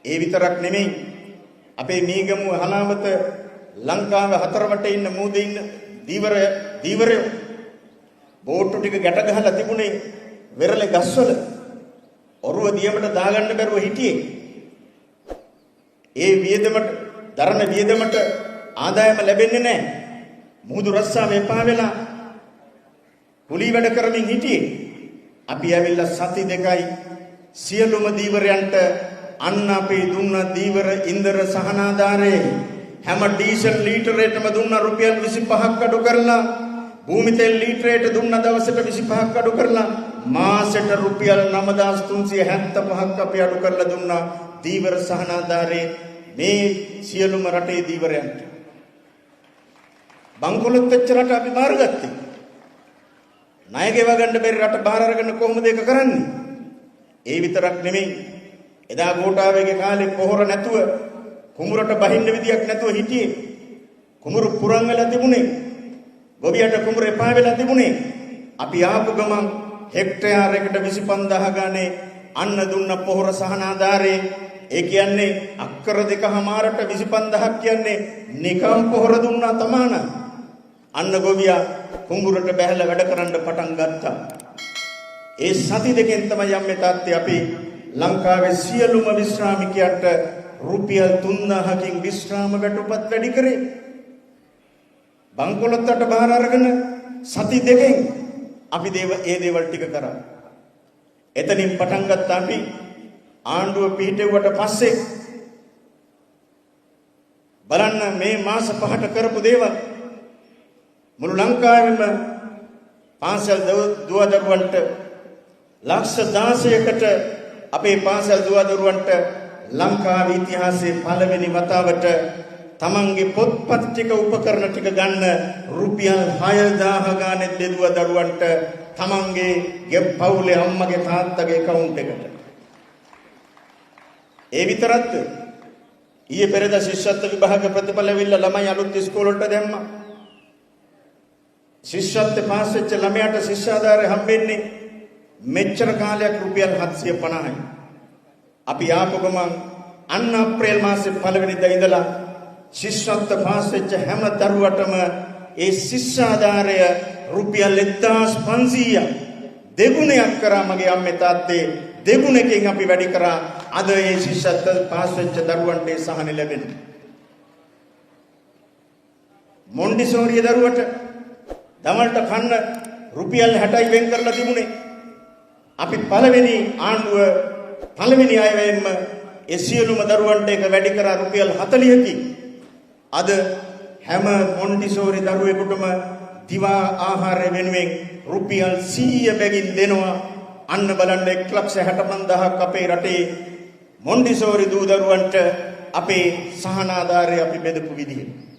ඒ විතරක් නෙමෙයි අපේ මීගමුව හලාවත ලංකාවේ හතරවට ඉන්න මූදේ ඉන්න දීවරය බෝට්ටු ටික ගැට ගහලා තිබුණේ වෙරළේ ගස්වල ඔරුව දියමට දාගන්න බැරුව හිටියේ. ඒ වියදමට දරන වියදමට ආදායම ලැබෙන්නේ නැහැ. මුහුදු රස්සාව එපා වෙලා කුලී වැඩ කරමින් හිටියේ. අපි ඇවිල්ලා සති දෙකයි සියලුම දීවරයන්ට අන්න අපි දුන්න දීවර ඉන්දර සහනාධාරයේ හැම ඩීසල් ලීටරයකටම දුන්න රුපියල් 25ක් අඩු කරලා භූමි තෙල් ලීටරයට දුන්න දවසට 25ක් අඩු කරලා මාසෙට රුපියල් 9375ක් අපි අඩු කරලා දුන්නා දීවර සහනාධාරයේ මේ සියලුම රටේ දීවරයන්ට. බංකොලොත් වෙච්ච රට අපි බාරගත්තේ. ණය ගෙව ගන්න බැරි රට බාර අරගෙන කොහොමද ඒක කරන්නේ? ඒ විතරක් නෙමෙයි. එදා ගෝඨාවේගේ කාලේ පොහොර නැතුව කුඹුරට බහින්න විදියක් නැතුව හිටියේ. කුඹුරු පුරන් වෙලා තිබුණේ. ගොවියට කුඹුර එපා වෙලා තිබුණේ. අපි ආපු ගමන් හෙක්ටයාරයකට 25000 ගානේ අන්න දුන්න පොහොර සහනාධාරයේ ඒ කියන්නේ අක්කර 2මාරට 25000ක් කියන්නේ නිකම් පොහොර දුන්නා තමාන. අන්න ගොවියා කුඹුරට බැහැලා වැඩ කරන්න පටන් ගත්තා. ඒ සති දෙකෙන් තමයි යම්මේ තාත්තේ අපි ලංකාවේ සියලුම විශ්‍රාමිකයන්ට රුපියල් 3000කින් විශ්‍රාම වැටුපත් වැඩි කරේ. බංකොලොත්තට බාර අරගෙන සති දෙකෙන් අපි ඒ දේවල් ටික කරා. එතනින් පටන් ගත්තා අපි ආණ්ඩුව පිහිටෙව්වට පස්සේ බලන්න මේ මාස 5ට කරපු දේවල් මුළු ලංකාවෙම පාසල් දුවදරුවන්ට ලක්ෂ 16කට අපේ පාසල් දුවදරුවන්ට ලංකාවේ ඉතිහාසයේ පළවෙනි වතාවට තමන්ගේ පොත්පත් ටික උපකරණ ටික ගන්න රුපියල් 6000 ගානේ දෙදුව දරුවන්ට තමන්ගේ පවුලේ අම්මගේ තාත්තගේ account එකට. ඒ විතරක්ද ඊයේ පෙරේද ශිෂ්‍යත්ව විභාග ප්‍රතිඵල ඇවිල්ලා ළමයි අලුත් ඉස්කෝලේට දැම්මා. ශිෂ්‍යත්ව පාස් වෙච්ච ළමයාට ශිෂ්‍යාධාරය හම්බෙන්නේ මෙච්චර කාලයක් රුපියල් 750යි. අපි ආපු ගමන් අන්න අප්‍රේල් මාසේ පළවෙනිදා ඉඳලා ශිෂ්‍යත්ව පාස් වෙච්ච හැම දරුවටම ඒ ශිෂ්‍යාධාරය රුපියල් 1500 දෙගුණයක් කරා මගේ අම්මේ තාත්තේ දෙගුණකින් අපි වැඩි කරා. අද ඒ ශිෂ්‍යත්ව පාස් වෙච්ච දරුවන්ට සහන ලැබෙනවා. මොන්ඩිසෝරිය දරුවට දමල්ට කන්න රුපියල් 60යි වෙන් කරලා තිබුණේ. අපි පළවෙනි ආණ්ඩුව පළවෙනි අයවෙන්ම ඒ සියලුම දරුවන්ට ඒක වැඩි කරා රුපියල් 40කින්. අද හැම මොන්ඩිසෝරි දරුවෙකුටම දිවා ආහාරය වෙනුවෙන් රුපියල් 100 බැගින් දෙනවා. අන්න බලන්න 1,65,000ක් අපේ රටේ මොන්ඩිසෝරි දූ දරුවන්ට අපේ සහනාධාරය අපි බෙදපු විදිහ.